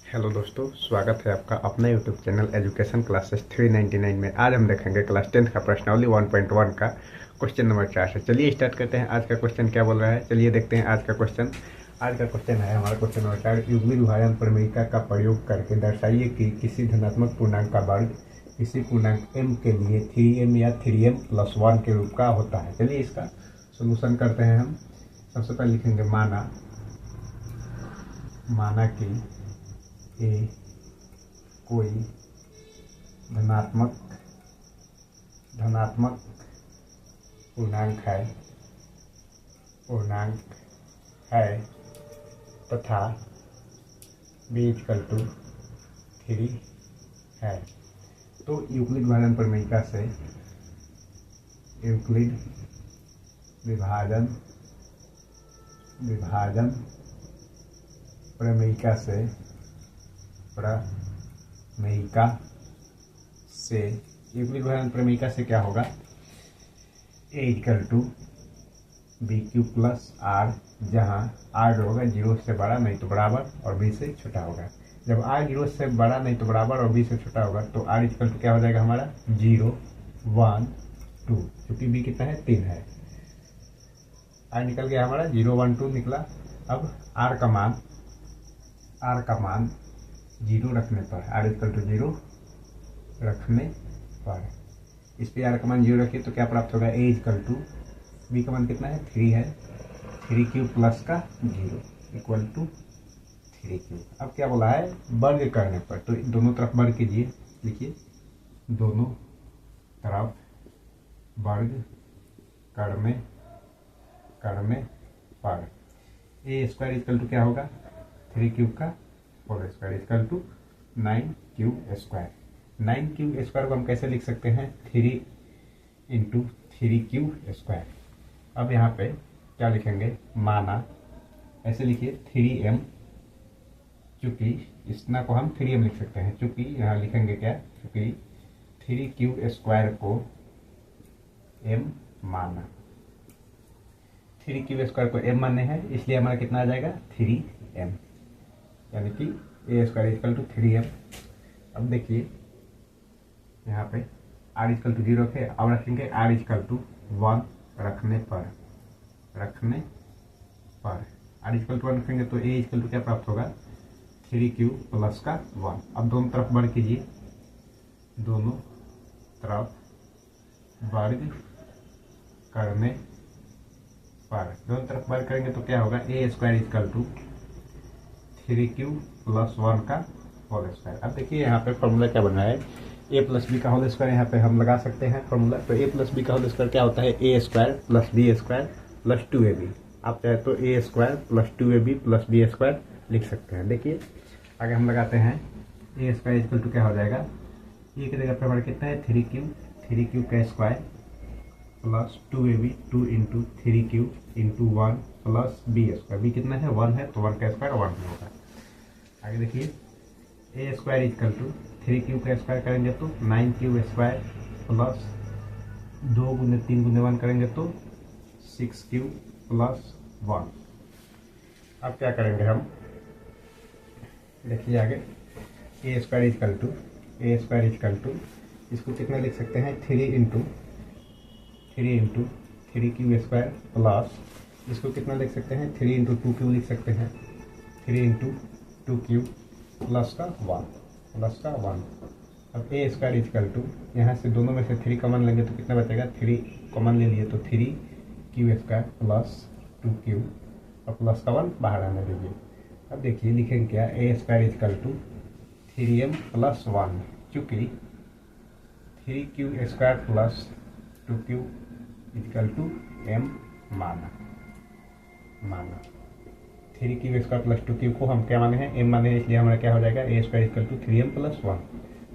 Hello दोस्तों, स्वागत है आपका अपना यूट्यूब चैनल एजुकेशन क्लासेस 399 में। आज हम देखेंगे क्लास 10 का प्रश्नावली 1.1 का क्वेश्चन नंबर 4 से। चलिए स्टार्ट करते हैं। आज का क्वेश्चन क्या बोल रहा है, चलिए देखते हैं आज का क्वेश्चन। आज का क्वेश्चन है हमारा क्वेश्चन नंबर 4, युग्मी विभाजन प्रमेयिका का प्रयोग करके दर्शाइए कि किसी धनात्मक पूर्णांक का वर्ग किसी पूर्णांक m के लिए 3m या 3m+1 के रूप का होता है। चलिए इसका सोल्यूशन करते हैं हम। सबसे पहले लिखेंगे माना कि ए कोई धनात्मक पूर्णांक है तथा b = 3 है। तो यूक्लिड विभाजन प्रमेयिका से यूक्लिड विभाजन प्रमेयिका से क्या होगा, a = b³ + r, जहाँ r होगा 0 से बड़ा नहीं तो बराबर और b से छोटा होगा। जब r 0 से बड़ा नहीं तो बराबर और b से छोटा होगा तो r = क्या हो जाएगा हमारा 0, 1, 2, क्योंकि b कितना है 3 है। r निकल गया हमारा 0, 1, 2 निकला। अब r का मान 0 रखने पर r = 0 रखने पर इस पे r का मान 0 रखिए तो क्या प्राप्त होगा, a = b का मान कितना है 3 है, 3³ + का 0 = 3³। अब क्या बोला है, वर्ग करने पर, तो दोनों तरफ वर्ग कीजिए। लिखिए दोनों तरफ वर्ग करने पर a² क्या होगा 3³ का होल स्क्वायर = 9³ 9³ को हम कैसे लिख सकते हैं, 3 × 3³ अब यहाँ पे क्या लिखेंगे, माना ऐसे लिखिए 3m, चूँकि इतना को हम 3m लिख सकते हैं, चूँकि यहाँ लिखेंगे क्या, चूँकि 3³ को m माना, 3³ को m माने हैं, इसलिए हमारा कितना आ जाएगा 3m, यानी कि a² = 3m। अब देखिए यहाँ पे r = 0 रखे, अब रखेंगे r = 1 रखने पर r = 1 रखेंगे तो a = क्या प्राप्त होगा 3³ + का 1। अब दोनों तरफ वर्ग कीजिए, दोनों तरफ वर्ग करेंगे तो क्या होगा, a² = 3³ + 1 का होल स्क्वायर। अब देखिए यहाँ पे फॉर्मूला क्या बन रहा है, a + b का होल स्क्वायर यहाँ पे हम लगा सकते हैं फॉर्मूला। तो a + b का होल स्क्वायर क्या होता है, a² + b² + 2ab। आप चाहे तो a² + 2ab + b² लिख सकते हैं। देखिए आगे हम लगाते हैं, a² = क्या हो जाएगा, a की जगह पर हमारा कितना है 3³ का स्क्वायर + 2ab 2 × 3³ × 1 + b², b कितना है 1 है तो 1 का स्क्वायर 1 होगा। आगे देखिए a² = 3³ का स्क्वायर करेंगे तो 9³ + 2 × 3 × 1 करेंगे तो 6³ + 1। अब क्या करेंगे हम, देखिए आगे a² = इसको कितना लिख सकते हैं 3 × 3³ प्लस इसको कितना लिख सकते हैं 3 × 2³ लिख सकते हैं, 3 × 2³ + का 1 अब a² = यहाँ से दोनों में से 3 कॉमन लेंगे तो कितना बचेगा, 3 कॉमन ले लिए तो 3³ + 2³ और प्लस का 1 बाहर आने दीजिए। अब देखिए लिखेंगे क्या, a² = 3m + 1, चूँकि 3³ + 2³ = m माना 3³ + 2³ को हम क्या माने हैं, m माने हैं, इसलिए हमारा क्या हो जाएगा a² = 3m + 1।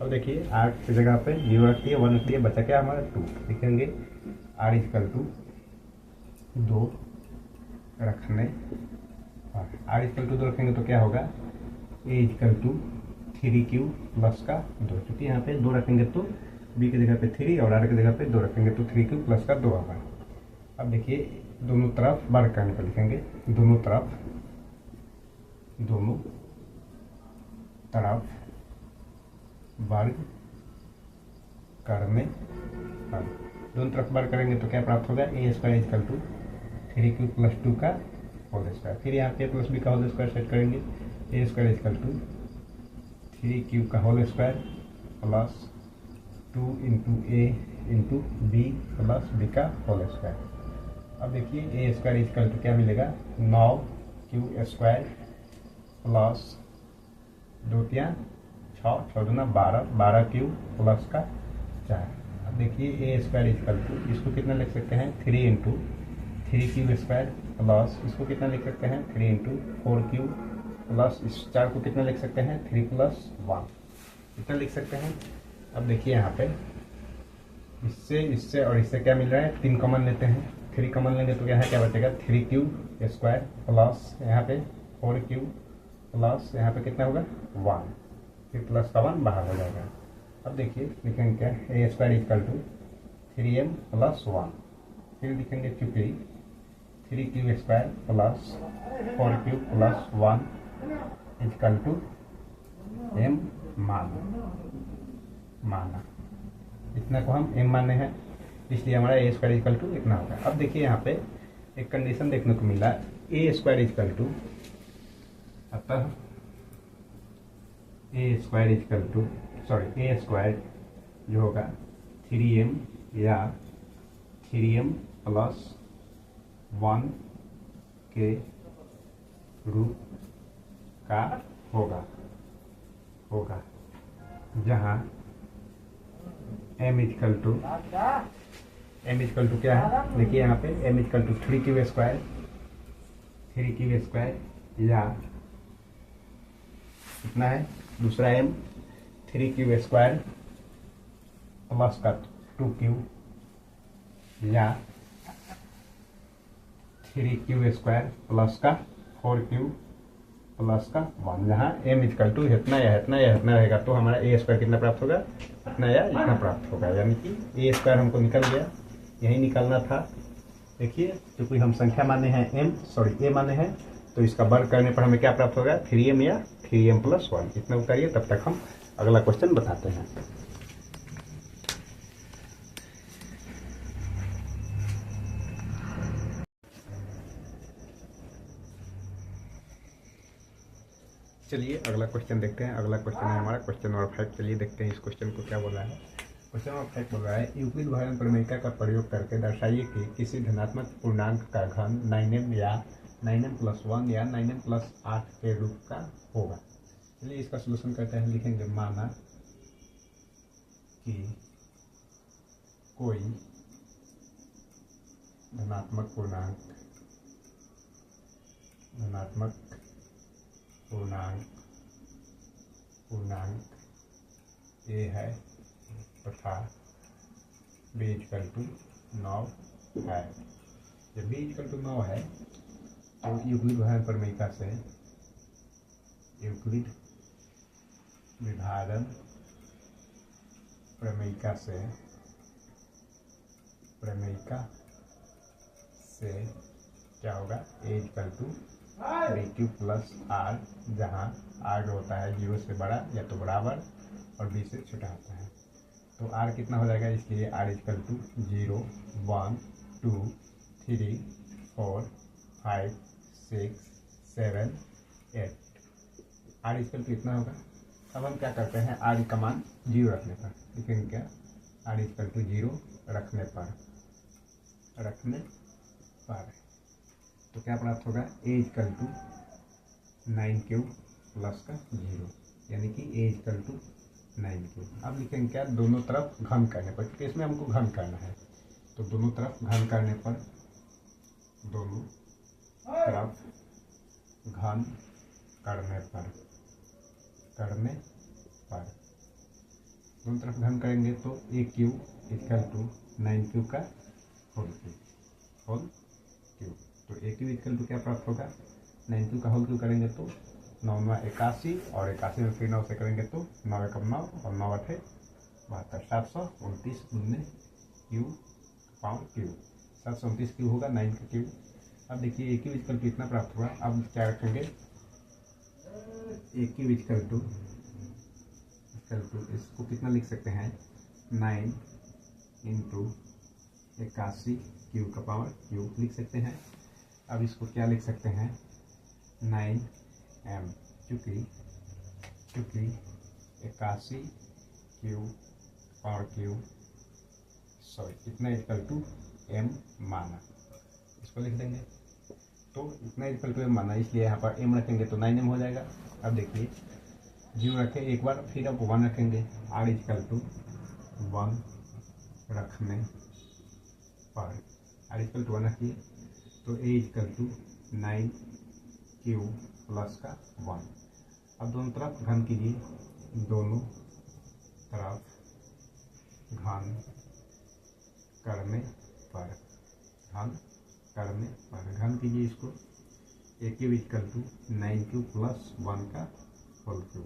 अब देखिए r की जगह पे 0 रख दिए, 1 रख दिए, बचा क्या हमारा 2। लिखेंगे r = 2 रखने पर, r = 2 रखेंगे तो क्या होगा, a = 3³ + का 2, क्योंकि यहाँ पे 2 रखेंगे तो b की जगह पे 3 और r की जगह पे 2 रखेंगे तो 3³ + का 2 होगा। अब देखिए दोनों तरफ वर्ग करने पर लिखेंगे, दोनों तरफ वर्ग करने पर। दोनों तरफ वर्ग करेंगे तो क्या प्राप्त होगा, a square equal to 3q plus 2 का होल स्क्वायर। फिर यहाँ पे प्लस बी का होल स्क्वायर सेट करेंगे, a square equal to 3q का whole square plus 2 into a into b plus b का होल स्क्वायर। अब देखिए ए स्क्वायर इजकल टू क्या मिलेगा, 9q स्क्वायर प्लस 2 तिया 6, 6 दूना 12, 12q प्लस का 4। अब देखिए ए स्क्वायर इजकल टू, इसको कितना लिख सकते हैं, 3 इंटू 3q स्क्वायर प्लस इसको कितना लिख सकते हैं, 3 इंटू 4q प्लस इस 4 को कितना लिख सकते हैं, 3 प्लस 1 कितना लिख सकते हैं। अब देखिए यहाँ पे इससे और इससे क्या मिल रहा है, 3 कॉमन लेते हैं, 3 कॉमन लेंगे तो यहाँ क्या बचेगा, 3q स्क्वायर प्लस यहाँ पे 4q प्लस यहाँ पे कितना होगा 1, फिर प्लस का 1 बाहर हो जाएगा। अब देखिए लिखेंगे क्या, a square equal to 3m plus 1, फिर लिखेंगे चूंकि 3q square plus 4q plus 1 equal to m माना इतना को हम m माने हैं, इसलिए हमारा ए स्क्वायर इजकल टू इतना होगा। अब देखिए यहाँ पे एक कंडीशन देखने को मिला, ए स्क्वायर इजकल टू, अतः a square equal to a square जो होगा 3m या 3m प्लस 1 के रूप का होगा जहाँ m इजकल टू क्या है, देखिए यहाँ पे m is equal to 3q square या कितना है, दूसरा m 3q स्क्वायर प्लस का 2q या 3q स्क्वायर प्लस का 4q प्लस का 1, जहाँ m इजकल टू इतना या इतना या इतना रहेगा तो हमारा ए स्क्वायर कितना प्राप्त होगा, इतना या इतना प्राप्त होगा। यानी कि ए स्क्वायर हमको निकल गया, यही निकालना था। देखिए क्योंकि हम संख्या माने हैं ए माने हैं, तो इसका वर्ग करने पर हमें क्या प्राप्त होगा, 3m या 3m प्लस 1। इतना उतारिए, तब तक हम अगला क्वेश्चन बताते हैं। चलिए अगला क्वेश्चन देखते हैं। अगला क्वेश्चन है हमारा क्वेश्चन नंबर 5। चलिए देखते हैं इस क्वेश्चन को क्या बोल रहा है। क्वेश्चन नंबर 5 बोल रहा है, यूक्लिड भारण प्रमेयिका का प्रयोग करके दर्शाइए कि किसी धनात्मक पूर्णांक का घन 9m या 9m प्लस 1 या 9m प्लस 8 के रूप का होगा। चलिए इसका सोल्यूशन करते हैं। लिखेंगे माना कि कोई धनात्मक पूर्णांक ए है तथा b इक्वल टू 9 है। जब b इक्वल टू 9 है तो यूक्लिड विभाजन प्रमेयिका से क्या होगा, a equal to b q plus r, जहाँ आर जो होता है 0 से बड़ा या तो बराबर और b से छोटा होता है। तो r कितना हो जाएगा, इसलिए r equal to 0 1 2 3 4 5 6 7 8। r equal to इतना होगा। अब हम क्या करते हैं, r का मान 0 रखने पर लिखेंगे क्या, r इक्वल टू 0 रखने पर तो क्या प्राप्त होगा, a equal to 9q plus का 0, यानी कि a इक्वल टू 9q। अब लिखेंगे क्या, दोनों तरफ घन करने पर, क्योंकि इसमें हमको घन करना है, तो दोनों तरफ घन करने पर दोनों तरफ घन करेंगे तो AQ इक्वल टू 9Q का होल क्यूब। तो AQ इक्वल टू क्या प्राप्त होगा, 9Q का होल क्यूब करेंगे तो 9 9 81 और 81 में फिर 9 से करेंगे तो 9 1 9 और 9 8 72, 729 गुने क्यू पावर क्यूब, 729 क्यूब होगा 9 का क्यूब। अब देखिए AQ इक्वल टू इतना प्राप्त हुआ। अब क्या रखेंगे, AQ equal to equal to, इसको कितना लिख सकते हैं 9 इंटू 81 क्यू का पावर क्यूब लिख सकते हैं। अब इसको क्या लिख सकते हैं 9m, चूँकि 81 क्यू पावर क्यूब इतना इक्वल टू m माना, इसको लिख देंगे। तो इतना इक्वल टू m माना, इसलिए यहाँ पर m रखेंगे तो 9m हो जाएगा। अब देखिए 0 रखें एक बार, फिर अब 1 रखेंगे, r इक्वल टू 1 रखने पर, r इक्वल टू 1 रखिए तो a equal to 9 q plus का 1। अब दोनों तरफ घन कीजिए, दोनों तरफ घन करने पर, घन कीजिए इसको, a cube equal to 9 q plus 1 का होल क्यूब।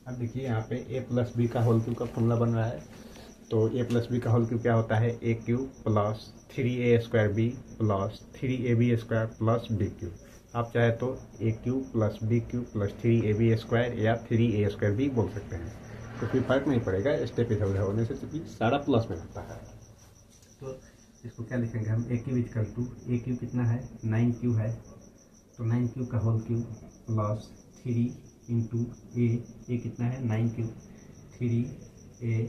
अब देखिए यहाँ पे a प्लस बी का होल क्यूब का फॉर्मूला बन रहा है। तो a प्लस बी का होल क्यूब क्या होता है, a cube plus 3a square b plus 3ab square plus b cube. आप चाहे तो a cube plus b cube plus 3ab square या 3a स्क्वायर भी बोल सकते हैं, तो कोई फर्क नहीं पड़ेगा स्टेप इधर उधर होने से, क्योंकि सारा प्लस में होता है। तो इसको क्या लिखेंगे हम, a cube equal to, a cube कितना है 9 क्यूब है, तो 9 क्यूब का whole cube plus 3 into a कितना है 9 क्यूब, 3a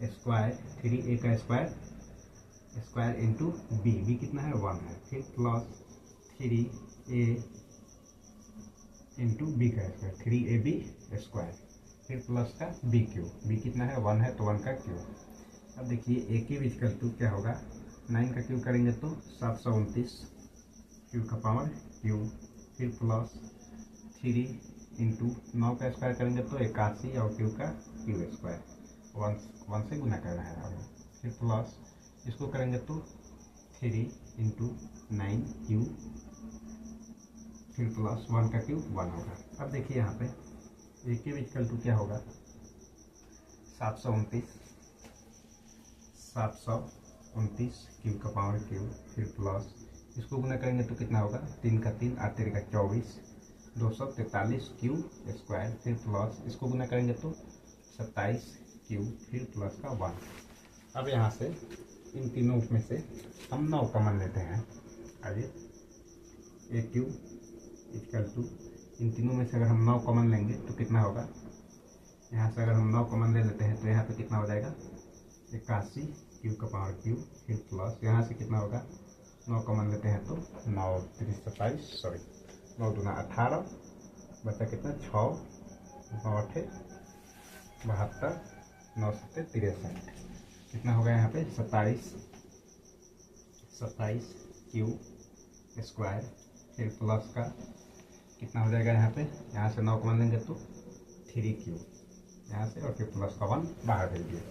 स्क्वायर, 3a का स्क्वायर इंटू बी कितना है 1 है, फिर प्लस 3a इंटू बी का स्क्वायर, 3ab स्क्वायर, फिर प्लस का बी क्यूब, बी कितना है 1 है तो 1 का क्यूब। अब देखिए a क्यूब इक्वल टू क्या होगा, 9 का क्यूब करेंगे तो 729 क्यूब का पावर क्यूब, फिर प्लस 3 इंटू 9 का स्क्वायर करेंगे तो 81 और क्यूब का क्यूब स्क्वायर, 1 से गुना करना है हमें, फिर प्लस इसको करेंगे तो 3 इंटू 9 क्यूब, फिर प्लस 1 का क्यूब 1 होगा। अब देखिए यहाँ पे a क्यूब इक्वल टू क्या होगा 729 क्यूब का पावर क्यूब, फिर प्लस इसको गुना करेंगे तो कितना होगा 3 का 3 8 3 का 24, 243 क्यूब स्क्वायर, फिर प्लस इसको गुना करेंगे तो 27 क्यूब, फिर प्लस का 1। अब यहाँ से इन तीनों में से हम 9 कॉमन लेते हैं। आइए a क्यूब इक्वल टू, इन तीनों में से अगर हम 9 कॉमन लेंगे तो कितना होगा, यहाँ से अगर हम 9 कॉमन ले लेते हैं तो यहाँ पे कितना हो जाएगा 81 क्यूब का पावर क्यूब, फिर प्लस यहाँ से कितना होगा 9 कॉमन लेते हैं तो 9 3 27 सॉरी 9 दूना 18, बचा कितना 6 9 8 72 9 7 63, कितना होगा यहाँ पे 27 क्यूब स्क्वायर, फिर प्लस का कितना हो जाएगा यहाँ पे, यहाँ से 9 कॉमन लेंगे तो 3 क्यूब यहाँ से, और फिर प्लस का 1 बाहर भेज दिए।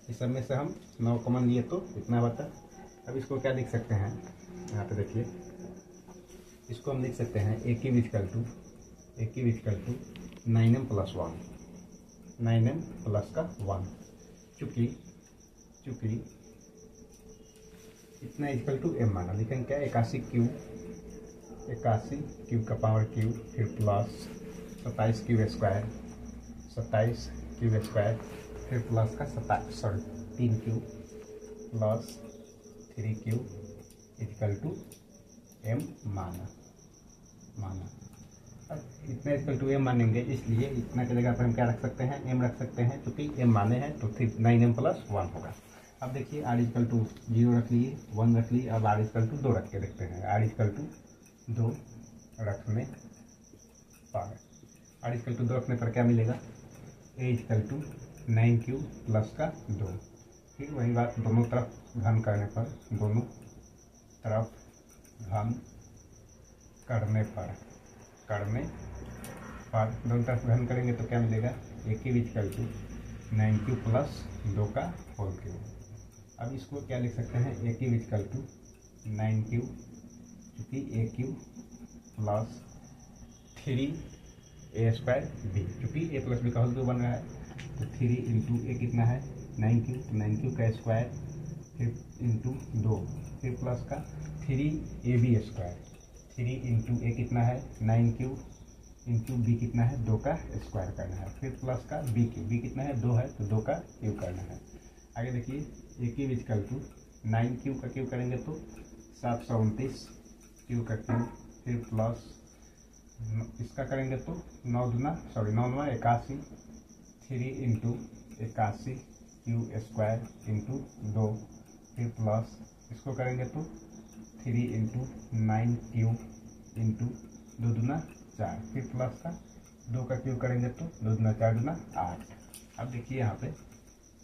इस सब में से हम 9 कॉमन लिए तो इतना बता। अब इसको क्या लिख सकते हैं, यहाँ पे देखिए इसको हम लिख सकते हैं a cube equal to 9m plus 1, 9m plus का 1, चूँकि इतना इक्वल टू m माना, लेकिन क्या 81 क्यूब का पावर क्यूब, फिर प्लस 27 क्यूब स्क्वायर, फिर प्लस का 3 cube plus 3 cube equal to m माना। अब इतना इक्वल टू m मानेंगे, इसलिए इतना की जगह पर हम क्या रख सकते हैं m रख सकते हैं, क्योंकि m माने हैं तो 9m प्लस 1 होगा। अब देखिए r इक्वल टू 0 रख लिए, 1 रख लिए, अब r इक्वल टू 2 रख के देखते हैं। r इक्वल टू 2 रखने पर क्या मिलेगा, a equal to 9 cube plus का 2, फिर वही बात दोनों तरफ घन करने पर, दोनों तरफ घन करेंगे तो क्या मिलेगा, a cube equal to 9 cube plus 2 का होल क्यूब। अब इसको क्या लिख सकते हैं, a cube equal to 9 cube, क्योंकि a cube plus 3a square b, क्योंकि a प्लस बी का होल क्यूब बन रहा है, तो 3 इंटू a कितना है 9 क्यूब, तो 9 क्यूब का स्क्वायर, फिर इंटू 2, फिर प्लस का 3ab स्क्वायर, 3 इंटू a कितना है 9 क्यूब इंटू बी कितना है 2 का स्क्वायर करना है, फिर प्लस का बी क्यू, बी कितना है 2 है तो 2 का क्यू करना है। आगे देखिए ए क्यू इजकल टू 9 क्यू का क्यू करेंगे तो 729 क्यू का क्यू, फिर प्लस इसका करेंगे तो 9 9 81, 3 इंटू 81 क्यू स्क्वायर इंटू 2, फिर प्लस इसको करेंगे तो 3 इंटू 9 क्यू इंटू 2 दूना 4, फिर प्लस का 2 का क्यू करेंगे तो 2 दूना 4 दूना 8। अब देखिए यहाँ पे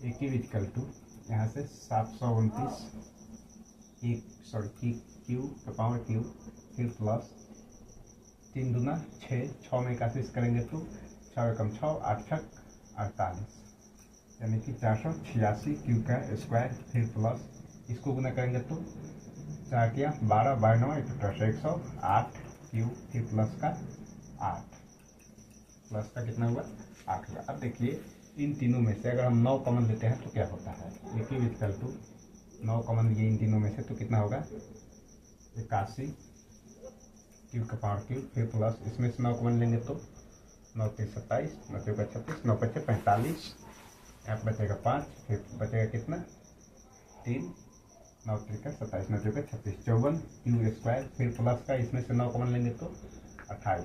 ए क्यू इजकल टू यहाँ से 729 क्यू का पावर क्यू, फिर प्लस 3 दूना 6, 6 में 81 करेंगे तो 6 कम 6 8 छक 48, यानी कि 486 क्यू का स्क्वायर, फिर प्लस इसको गुना करेंगे तो 4 के 12 12 9 108 क्यू, फिर प्लस का 8, प्लस का कितना हुआ 8 हुआ। अब देखिए इन तीनों में से अगर हम 9 कॉमन लेते हैं तो क्या होता है, ए क्यू इजकल टू 9 कॉमन लिए इन तीनों में से तो कितना होगा 81 क्यू का पावर क्यू, फिर प्लस इसमें से 9 कॉमन लेंगे तो 9 के 27, 9 के 36, 9 5 45, यहाँ पर बचेगा 5, फिर बचेगा कितना 3, 9 का 27, 9 का 36, 54 क्यू स्क्वायर, फिर प्लस का इसमें से 9 कॉमन लेंगे तो 28,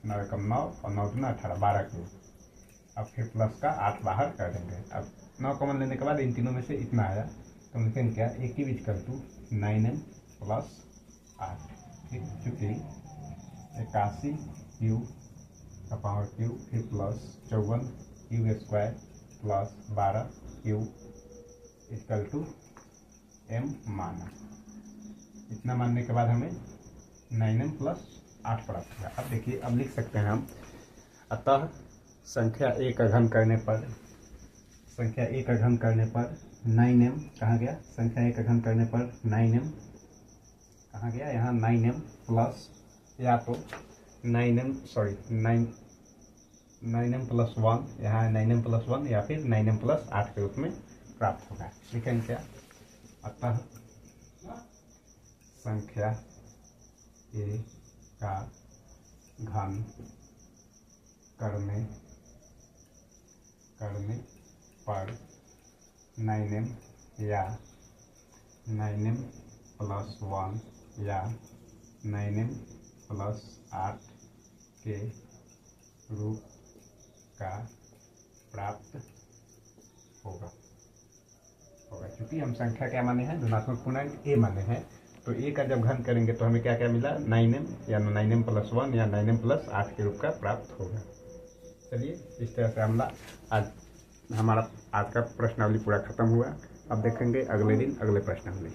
9 कम 9 और 9 दूना 18, 12 क्यू। अब फिर प्लस का 8 बाहर कर देंगे। अब 9 कॉमन लेने के बाद इन तीनों में से इतना आया तो हम लिखेंगे क्या, a q equal to 9m plus 8, ठीक, चूँकि 81 क्यू का पावर क्यू, फिर plus 54 q square plus 12 q equal to m माना। इतना मानने के बाद हमें 9m प्लस 8 प्राप्त हुआ। अब देखिए अब लिख सकते हैं हम, अतः संख्या ए का घन करने पर 9m कहाँ गया, संख्या ए का घन करने पर 9m कहाँ गया, यहाँ 9m प्लस या तो 9m प्लस 1, यहाँ 9m प्लस 1 या फिर 9m प्लस 8 के रूप में प्राप्त होगा। लिखेंगे क्या, अतः संख्या ए का घन करने पर 9m या 9m प्लस 1 या 9m प्लस 8 के रूप का प्राप्त होगा। क्योंकि हम संख्या क्या माने हैं, धनात्मक पूर्णांक ए माने हैं, तो ए का जब घन करेंगे तो हमें क्या क्या मिला, 9m या 9m प्लस 1 या 9m प्लस 8 के रूप का प्राप्त होगा। चलिए इस तरह से हमारा आज का प्रश्नावली पूरा खत्म हुआ। अब देखेंगे अगले दिन अगले प्रश्नावली।